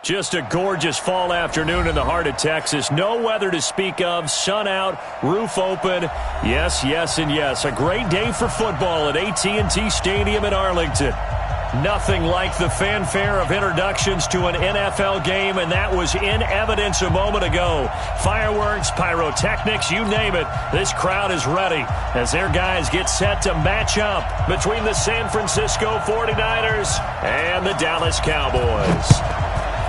Just a gorgeous fall afternoon in the heart of Texas. No weather to speak of. Sun out, roof open. Yes, yes, and yes. A great day for football at AT&T Stadium in Arlington. Nothing like the fanfare of introductions to an NFL game, and that was in evidence a moment ago. Fireworks, pyrotechnics, you name it. This crowd is ready as their guys get set to match up between the San Francisco 49ers and the Dallas Cowboys.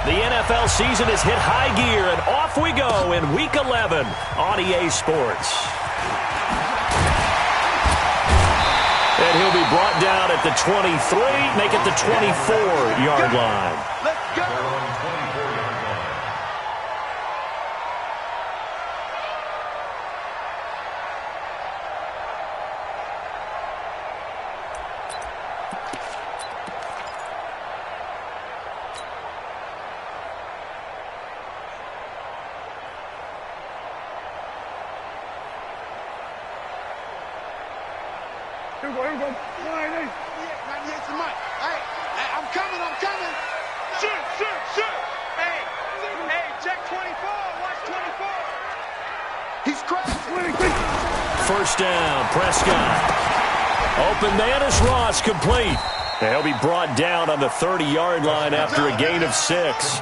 The NFL season has hit high gear, and off we go in Week 11 on EA Sports. And he'll be brought down at the 23, make it the 24-yard line. Let's go! Here we go. 98 to Mike. Hey, I'm coming. Shoot. Hey, check 24. Watch 24. He's crazy. First down, Prescott. Open man is Ross, complete. And he'll be brought down on the 30-yard line after a gain of 6.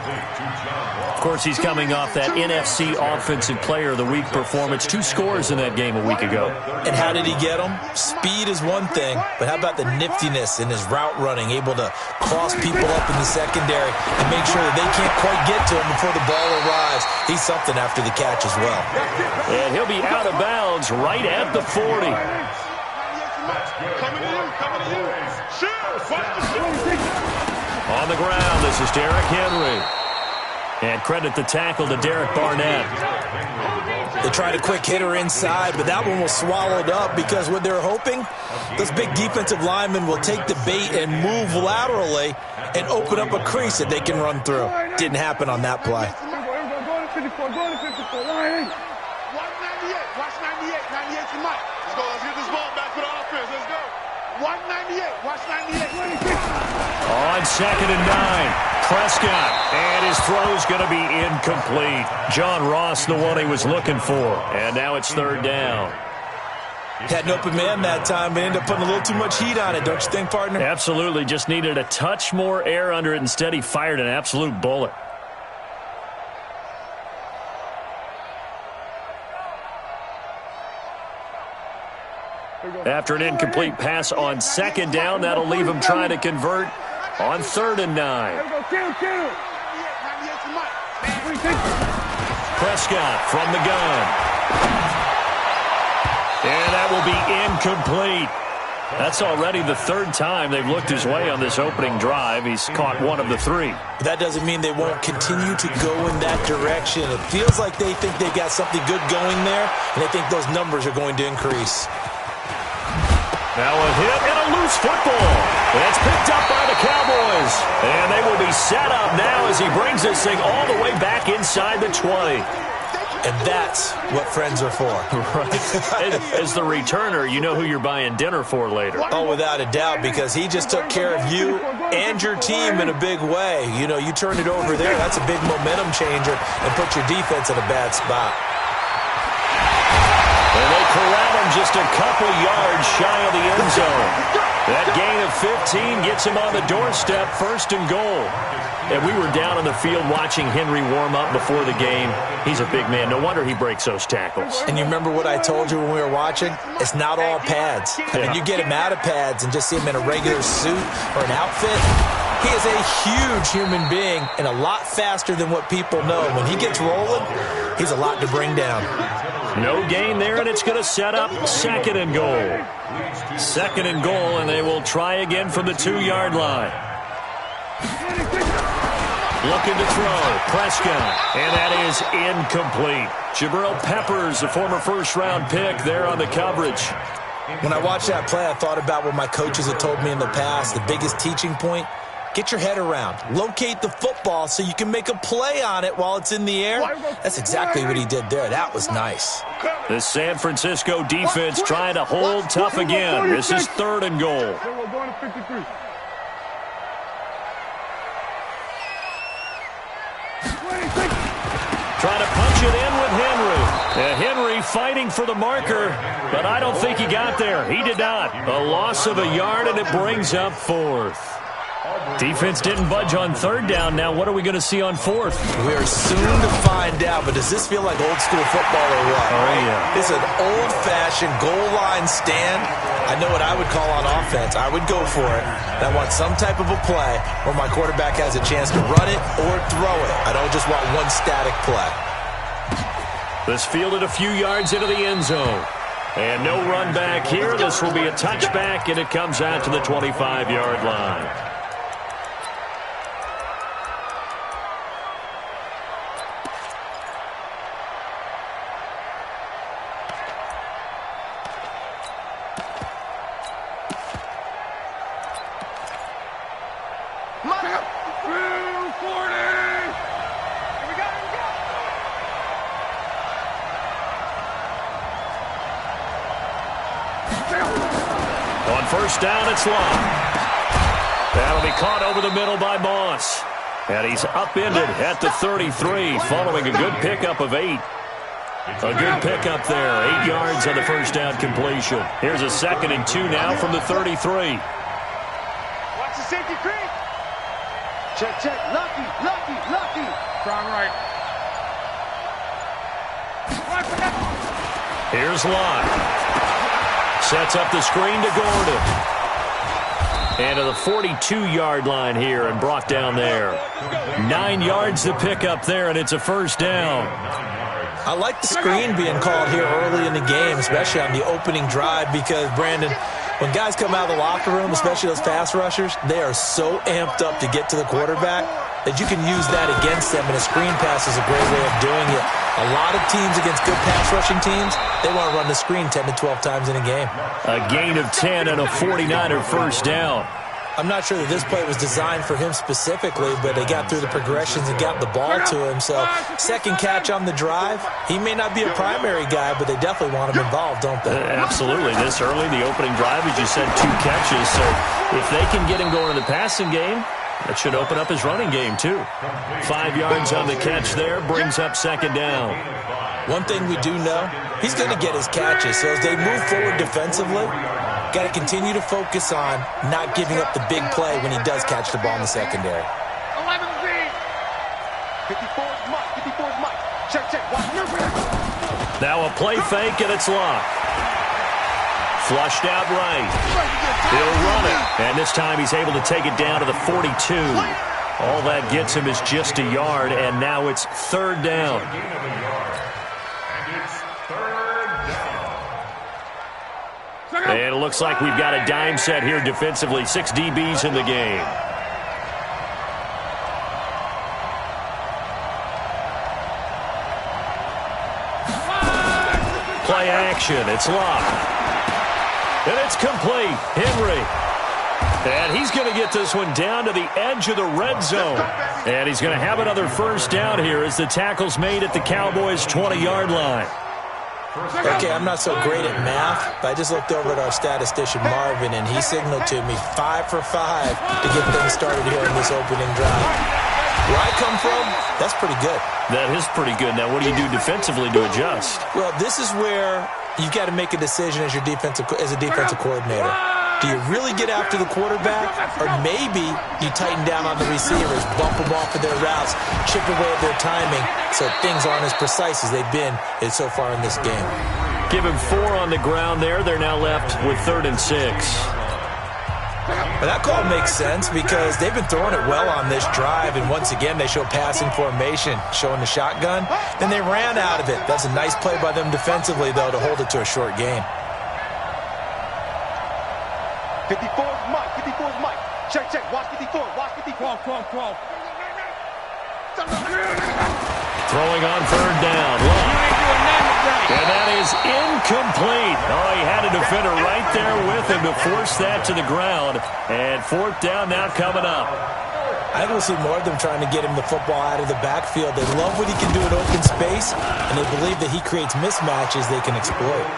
Of course, he's coming off that NFC Offensive Player of the Week performance. 2 scores in that game a week ago. And how did he get them? Speed is one thing, but how about the niftiness in his route running, able to cross people up in the secondary and make sure that they can't quite get to him before the ball arrives. He's something after the catch as well. And he'll be out of bounds right at the 40. Coming to you. Shoot. On the ground, this is Derrick Henry. And credit the tackle to Derek Barnett. They tried a quick hitter inside, but that one was swallowed up because what they're hoping, those big defensive linemen will take the bait and move laterally and open up a crease that they can run through. Didn't happen on that play. Watch 98 to Mike. Let's get this ball back for the offense. Let's go. Watch 98. On 2nd and 9, Prescott, and his throw's going to be incomplete. John Ross, the one he was looking for, and now it's 3rd down. Had an open man that time, but ended up putting a little too much heat on it, don't you think, partner? Absolutely, just needed a touch more air under it. Instead, he fired an absolute bullet. After an incomplete pass on 2nd down, that'll leave him trying to convert on 3rd and 9. Prescott from the gun. And that will be incomplete. That's already the 3rd time they've looked his way on this opening drive. He's caught 1 of the 3. That doesn't mean they won't continue to go in that direction. It feels like they think they got something good going there, and they think those numbers are going to increase. Now a hit and a loose football. It's picked up by the Cowboys. And they will be set up now as he brings this thing all the way back inside the 20. And that's what friends are for. Right. As the returner, you know who you're buying dinner for later. Oh, without a doubt, because he just took care of you and your team in a big way. You know, you turned it over there. That's a big momentum changer and put your defense in a bad spot. And they corral him just a couple yards shy of the end zone. That gain of 15 gets him on the doorstep, 1st and goal. And we were down on the field watching Henry warm up before the game. He's a big man. No wonder he breaks those tackles. And you remember what I told you when we were watching? It's not all pads. I mean, you get him out of pads and just see him in a regular suit or an outfit. He is a huge human being and a lot faster than what people know. When he gets rolling, he's a lot to bring down. No gain there, and it's going to set up 2nd and goal. 2nd and goal, and they will try again from the 2-yard line. Looking to throw, Prescott, and that is incomplete. Jabril Peppers, a former 1st-round pick, there on the coverage. When I watched that play, I thought about what my coaches had told me in the past. The biggest teaching point, get your head around. Locate the football so you can make a play on it while it's in the air. That's exactly what he did there. That was nice. The San Francisco defense trying to hold tough again. This is 3rd and goal. fighting for the marker, but I don't think he got there. He did not. A loss of a yard, and it brings up fourth. Defense didn't budge on third down. Now what are we going to see on fourth? We are soon to find out, but does this feel like old school football or what? Oh, yeah. It's an old-fashioned goal line stand. I know what I would call on offense. I would go for it. I want some type of a play where my quarterback has a chance to run it or throw it. I don't just want one static play. This fielded a few yards into the end zone. And no run back here. This will be a touchback, and it comes out to the 25-yard line. On first down, it's long. That'll be caught over the middle by Moss. And he's upended at the 33, following a good pickup of 8. A good pickup there. 8 yards on the first down completion. Here's a 2nd and 2 now from the 33. Watch the safety creep. Check, check. Lucky. Strong right. Here's Locke. Sets up the screen to Gordon. And to the 42-yard line here and brought down there. 9 yards to pick up there, and it's a first down. I like the screen being called here early in the game, especially on the opening drive, because, Brandon, when guys come out of the locker room, especially those pass rushers, they are so amped up to get to the quarterback that you can use that against them, and a screen pass is a great way of doing it. A lot of teams against good pass rushing teams, they want to run the screen 10 to 12 times in a game. A gain of 10 and a 49er first down. I'm not sure that this play was designed for him specifically, but they got through the progressions and got the ball to him. So, second catch on the drive. He may not be a primary guy, but they definitely want him involved, don't they? Absolutely. This early, the opening drive, as you said, 2 catches. So, if they can get him going in the passing game, that should open up his running game, too. 5 yards on the catch there, brings up second down. One thing we do know, he's going to get his catches. So, as they move forward defensively, got to continue to focus on not giving up the big play when he does catch the ball in the secondary. 11 feet. 54's Mike. Check. Watch. Now a play fake, and it's Locke. Flushed out right. He'll run it. And this time he's able to take it down to the 42. All that gets him is just a yard, and now it's third down. And it looks like we've got a dime set here defensively. 6 DBs in the game. Play action. It's Locke. And it's complete. Henry. And he's going to get this one down to the edge of the red zone. And he's going to have another first down here as the tackle's made at the Cowboys' 20-yard line. Okay, I'm not so great at math, but I just looked over at our statistician, Marvin, and he signaled to me 5 for 5 to get things started here in this opening drive. Where I come from, that's pretty good. That is pretty good. Now, what do you do defensively to adjust? Well, this is where you've got to make a decision as a defensive coordinator. Do you really get after the quarterback, or maybe you tighten down on the receivers, bump them off of their routes, chip away at their timing, so things aren't as precise as they've been so far in this game. Give him 4 on the ground there. They're now left with 3rd and 6. But that call makes sense because they've been throwing it well on this drive, and once again they show passing formation, showing the shotgun. Then they ran out of it. That's a nice play by them defensively, though, to hold it to a short game. 54's Mike. Check. Watch 54. Crawl. Throwing on 3rd down. Locke. And that is incomplete. Oh, he had a defender right there with him to force that to the ground. And 4th down now coming up. I think we'll see more of them trying to get him the football out of the backfield. They love what he can do in open space, and they believe that he creates mismatches they can exploit.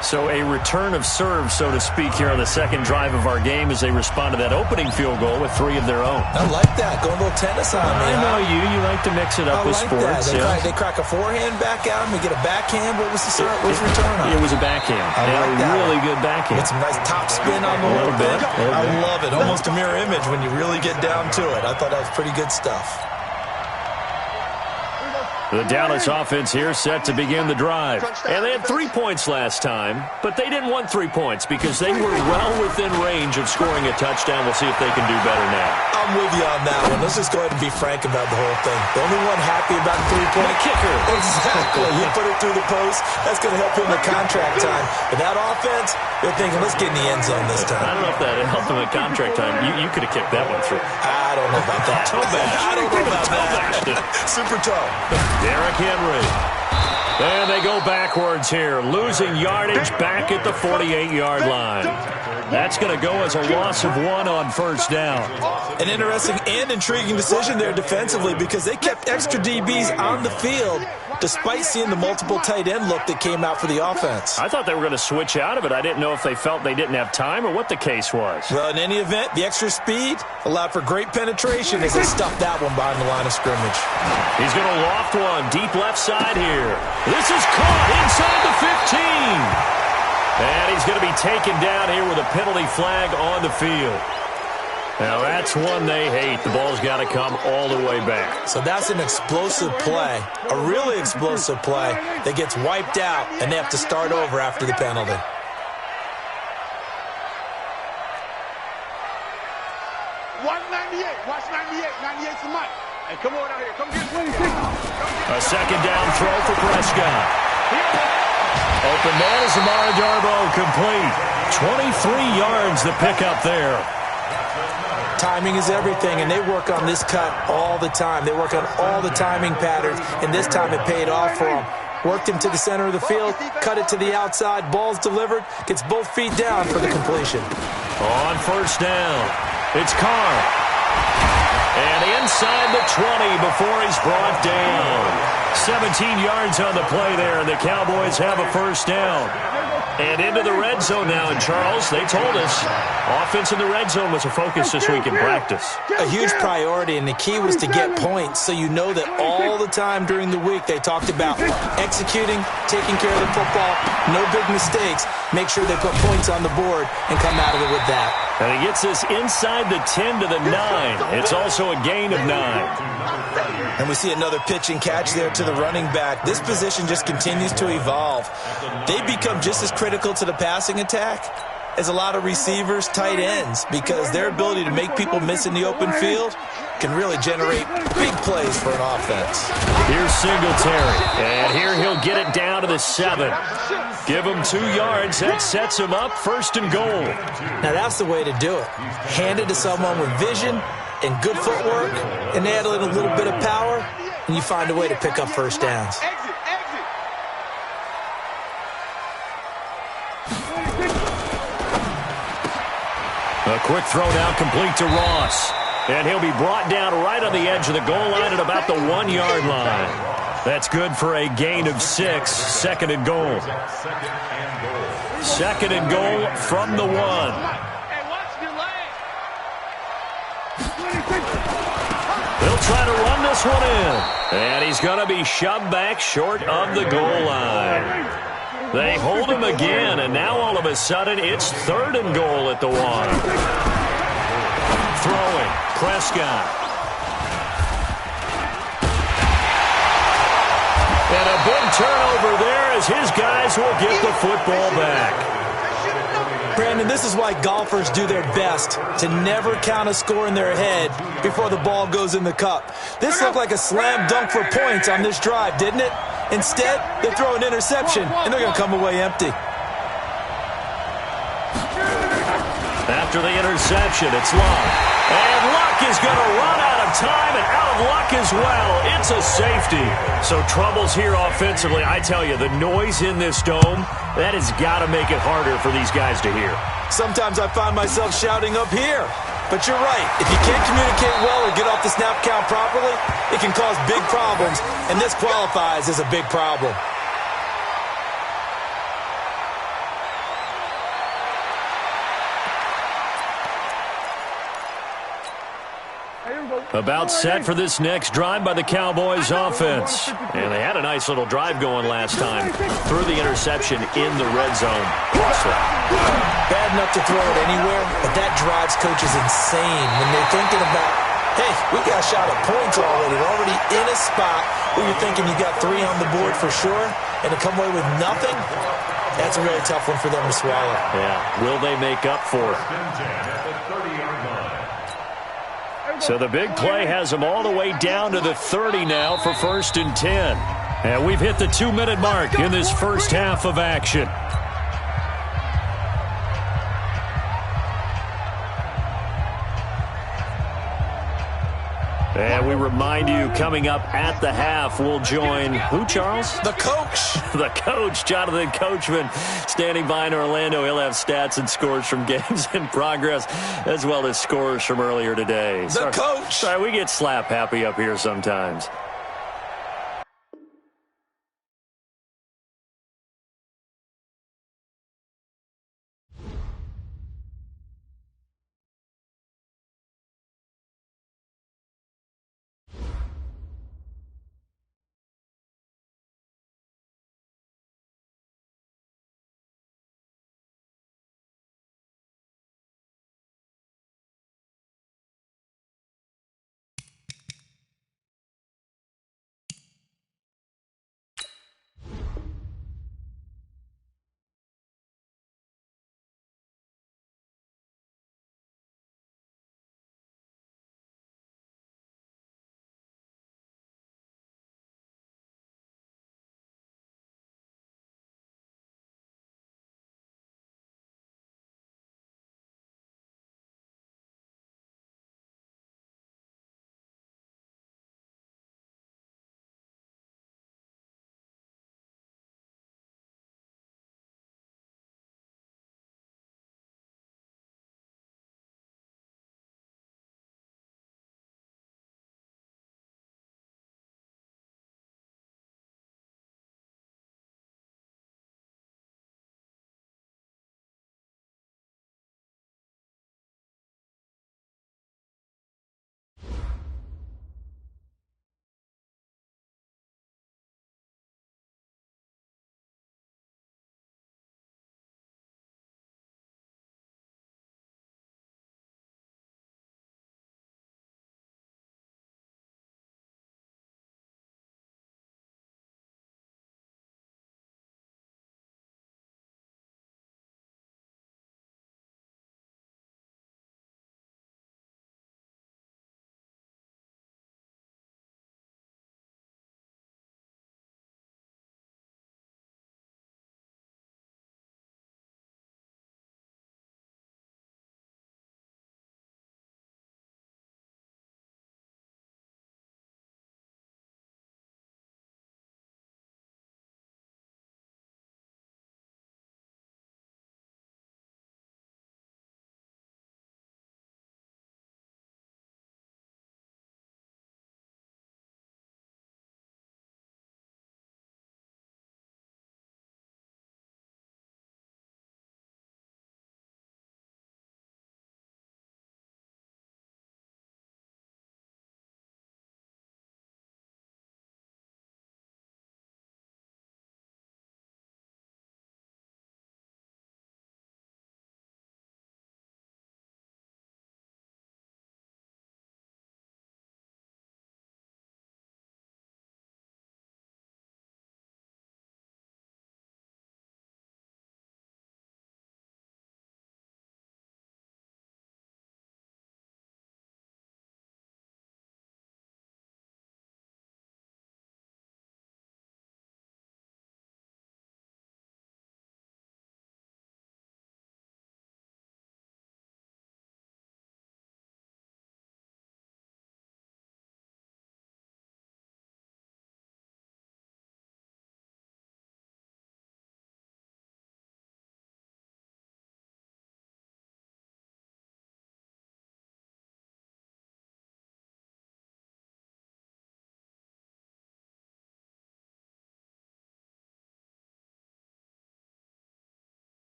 So a return of serve, so to speak, here on the second drive of our game as they respond to that opening field goal with 3 of their own. I like that. Going a little tennis on me. I know you. You like to mix it up with sports. They crack a forehand back out and we get a backhand. What was the serve? What was the return on? It was a backhand. Really good backhand. With some nice top spin on the little bit. I love it. Almost a mirror image when you really get down to it. I thought that was pretty good stuff. The Dallas offense here set to begin the drive. And they had 3 points last time, but they didn't want 3 points because they were well within range of scoring a touchdown. We'll see if they can do better now. I'm with you on that one. Let's just go ahead and be frank about the whole thing. The only one happy about the 3-point kicker. Exactly. He put it through the post. That's going to help him in contract time. But that offense, they're thinking, let's get in the end zone this time. I don't know if that helped him at contract time. You could have kicked that one through. I don't know about that. I don't know about that. Super tough. Derrick Henry. And they go backwards here, losing yardage back at the 48-yard line. That's going to go as a loss of 1 on first down. An interesting and intriguing decision there defensively because they kept extra DBs on the field despite seeing the multiple tight end look that came out for the offense. I thought they were going to switch out of it. I didn't know if they felt they didn't have time or what the case was. Well, in any event, the extra speed allowed for great penetration as they stuffed that one behind the line of scrimmage. He's going to loft one deep left side here. This is caught inside the 15. And he's going to be taken down here with a penalty flag on the field. Now, that's one they hate. The ball's got to come all the way back. So that's an explosive play, a really explosive play that gets wiped out, and they have to start over after the penalty. Watch 98, 98's the mic. Hey, come on out here. Come get 26. A second down throw for Prescott. Open man is Amara Darboh, complete. 23 yards the pickup there. Timing is everything, and they work on this cut all the time. They work on all the timing patterns, and this time it paid off for them. Worked him to the center of the field, cut it to the outside, ball's delivered, gets both feet down for the completion. On first down, it's Carr. And inside the 20 before he's brought down. 17 yards on the play there, and the Cowboys have a first down. And into the red zone now. And, Charles, they told us offense in the red zone was a focus this week in practice. A huge priority, and the key was to get points. So you know that all the time during the week they talked about executing, taking care of the football, no big mistakes. Make sure they put points on the board and come out of it with that. And he gets this inside the 10 to the 9. It's also a gain of 9. And we see another pitch and catch there to the running back. This position just continues to evolve. They become just as critical to the passing attack as a lot of receivers, tight ends, because their ability to make people miss in the open field can really generate big plays for an offense. Here's Singletary, and here he'll get it down to the 7. Give him 2 yards. That sets him up first and goal. Now that's the way to do it. Hand it to someone with vision and good footwork, and add a little bit of power, and you find a way to pick up first downs. A quick throw now complete to Ross. And he'll be brought down right on the edge of the goal line at about the 1-yard line. That's good for a gain of 6. Second and goal. Second and goal from the 1. They'll try to run this one in. And he's going to be shoved back short of the goal line. They hold him again, and now all of a sudden it's third and goal at the 1. Throwing, Prescott. And a big turnover there as his guys will get the football back. Brandon, this is why golfers do their best to never count a score in their head before the ball goes in the cup. This looked like a slam dunk for points on this drive, didn't it? Instead, they throw an interception, and they're going to come away empty. After the interception, it's Luck. And Luck is going to run out of time and out of luck as well. It's a safety. So troubles here offensively. I tell you, the noise in this dome, that has got to make it harder for these guys to hear. Sometimes I find myself shouting up here. But you're right. If you can't communicate well or get off the snap count properly, it can cause big problems, and this qualifies as a big problem. About set for this next drive by the Cowboys offense. And they had a nice little drive going last time. Threw the interception in the red zone. Bad enough to throw it anywhere, but that drives coaches insane when they're thinking about, hey, we got a shot at points already. We're already in a spot where you're thinking you got 3 on the board for sure, and to come away with nothing, that's a really tough one for them to swallow. Yeah, will they make up for it? So the big play has them all the way down to the 30 now for 1st and 10. And we've hit the 2-minute mark in this first half of action. And we remind you, coming up at the half, we'll join who, Charles? The coach. The coach, Jonathan Coachman, standing by in Orlando. He'll have stats and scores from games in progress, as well as scores from earlier today. The coach. Sorry, we get slap happy up here sometimes.